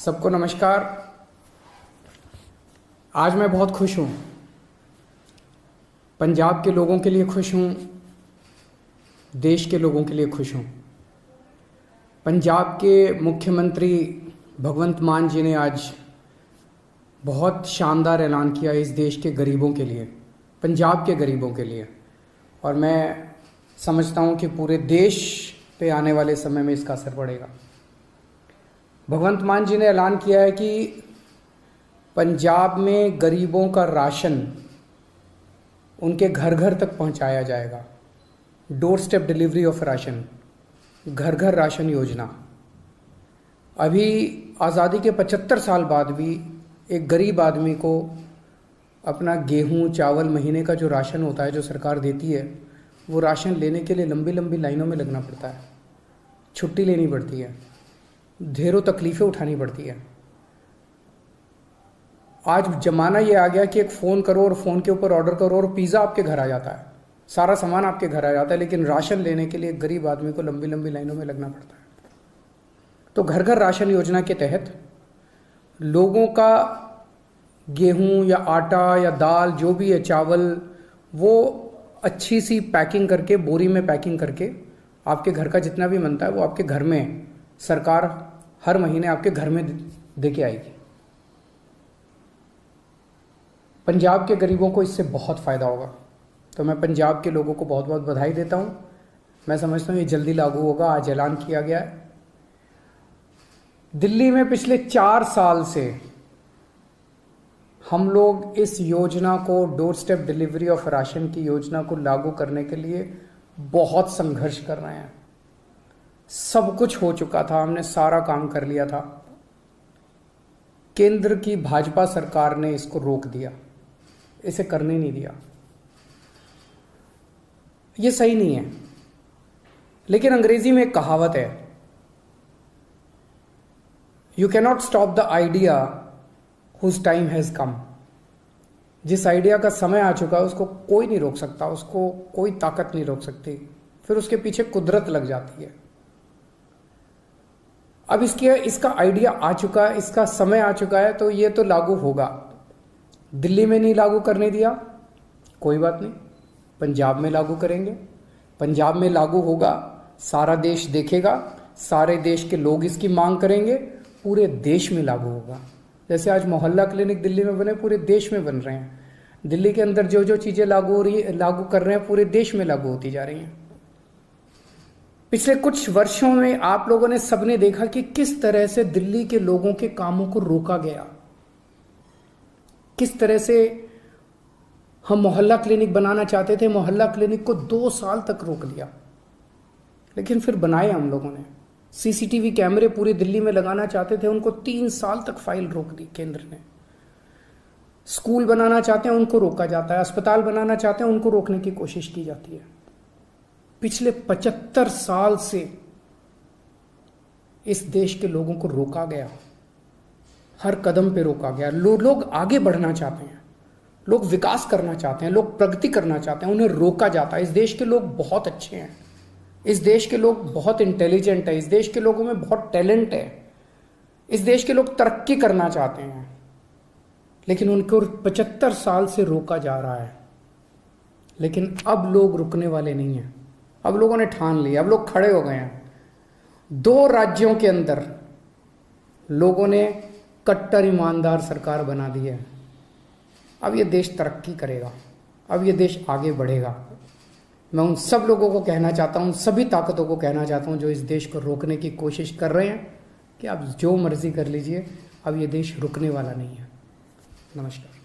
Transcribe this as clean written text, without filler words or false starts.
सबको नमस्कार। आज मैं बहुत खुश हूँ। पंजाब के लोगों के लिए खुश हूँ, देश के लोगों के लिए खुश हूँ। पंजाब के मुख्यमंत्री भगवंत मान जी ने आज बहुत शानदार ऐलान किया इस देश के गरीबों के लिए, पंजाब के गरीबों के लिए, और मैं समझता हूँ कि पूरे देश पे आने वाले समय में इसका असर पड़ेगा। भगवंत मान जी ने ऐलान किया है कि पंजाब में गरीबों का राशन उनके घर घर तक पहुंचाया जाएगा। Door step delivery of ration, घर घर राशन योजना। अभी आज़ादी के 75 साल बाद भी एक गरीब आदमी को अपना गेहूं चावल महीने का जो राशन होता है, जो सरकार देती है, वो राशन लेने के लिए लंबी लंबी लाइनों में लगना पड़ता है, छुट्टी लेनी पड़ती है, ढेरों तकलीफ़ें उठानी पड़ती है। आज ज़माना ये आ गया कि एक फ़ोन करो और फ़ोन के ऊपर ऑर्डर करो और पिज़्ज़ा आपके घर आ जाता है, सारा सामान आपके घर आ जाता है। लेकिन राशन लेने के लिए एक गरीब आदमी को लंबी लंबी लाइनों में लगना पड़ता है। तो घर घर राशन योजना के तहत लोगों का गेहूं या आटा या दाल जो भी है, चावल, वो अच्छी सी पैकिंग करके, बोरी में पैकिंग करके आपके घर का जितना भी बनता है वो आपके घर में सरकार हर महीने आपके घर में दे के आएगी। पंजाब के गरीबों को इससे बहुत फ़ायदा होगा। तो मैं पंजाब के लोगों को बहुत बहुत बधाई देता हूँ। मैं समझता हूँ ये जल्दी लागू होगा। आज ऐलान किया गया है। दिल्ली में पिछले 4 साल से हम लोग इस योजना को, door step delivery of ration की योजना को लागू करने के लिए बहुत संघर्ष कर रहे हैं। सब कुछ हो चुका था, हमने सारा काम कर लिया था। केंद्र की भाजपा सरकार ने इसको रोक दिया, इसे करने नहीं दिया। ये सही नहीं है। लेकिन अंग्रेजी में एक कहावत है, you cannot stop the idea whose time has come. जिस आइडिया का समय आ चुका है उसको कोई नहीं रोक सकता, उसको कोई ताकत नहीं रोक सकती, फिर उसके पीछे कुदरत लग जाती है। अब इसका आइडिया आ चुका है, इसका समय आ चुका है, तो ये तो लागू होगा। दिल्ली में नहीं लागू करने दिया, कोई बात नहीं, पंजाब में लागू करेंगे। पंजाब में लागू होगा, सारा देश देखेगा, सारे देश के लोग इसकी मांग करेंगे, पूरे देश में लागू होगा। जैसे आज मोहल्ला क्लिनिक दिल्ली में बने, पूरे देश में बन रहे हैं। दिल्ली के अंदर जो जो चीज़ें लागू कर रहे हैं, पूरे देश में लागू होती जा रही हैं। पिछले कुछ वर्षों में आप लोगों ने सबने देखा कि किस तरह से दिल्ली के लोगों के कामों को रोका गया, किस तरह से हम मोहल्ला क्लिनिक बनाना चाहते थे, मोहल्ला क्लिनिक को 2 साल तक रोक लिया, लेकिन फिर बनाए हम लोगों ने। सीसीटीवी कैमरे पूरी दिल्ली में लगाना चाहते थे, उनको 3 साल तक फाइल रोक दी केंद्र ने। स्कूल बनाना चाहते हैं, उनको रोका जाता है। अस्पताल बनाना चाहते हैं, उनको रोकने की कोशिश की जाती है। पिछले 75 साल से इस देश के लोगों को रोका गया, हर कदम पे रोका गया। लोग आगे बढ़ना चाहते हैं, लोग विकास करना चाहते हैं, लोग प्रगति करना चाहते हैं, उन्हें रोका जाता है। इस देश के लोग बहुत अच्छे हैं, इस देश के लोग बहुत इंटेलिजेंट है, इस देश के लोगों में बहुत टैलेंट है, इस देश के लोग तरक्की करना चाहते हैं, लेकिन उनको 75 साल से रोका जा रहा है। लेकिन अब लोग रुकने वाले नहीं हैं। अब लोगों ने ठान लिया, अब लोग खड़े हो गए हैं। 2 राज्यों के अंदर लोगों ने कट्टर ईमानदार सरकार बना दी है। अब ये देश तरक्की करेगा, अब ये देश आगे बढ़ेगा। मैं उन सब लोगों को कहना चाहता हूँ, सभी ताकतों को कहना चाहता हूँ जो इस देश को रोकने की कोशिश कर रहे हैं, कि आप जो मर्जी कर लीजिए, अब ये देश रुकने वाला नहीं है। नमस्कार।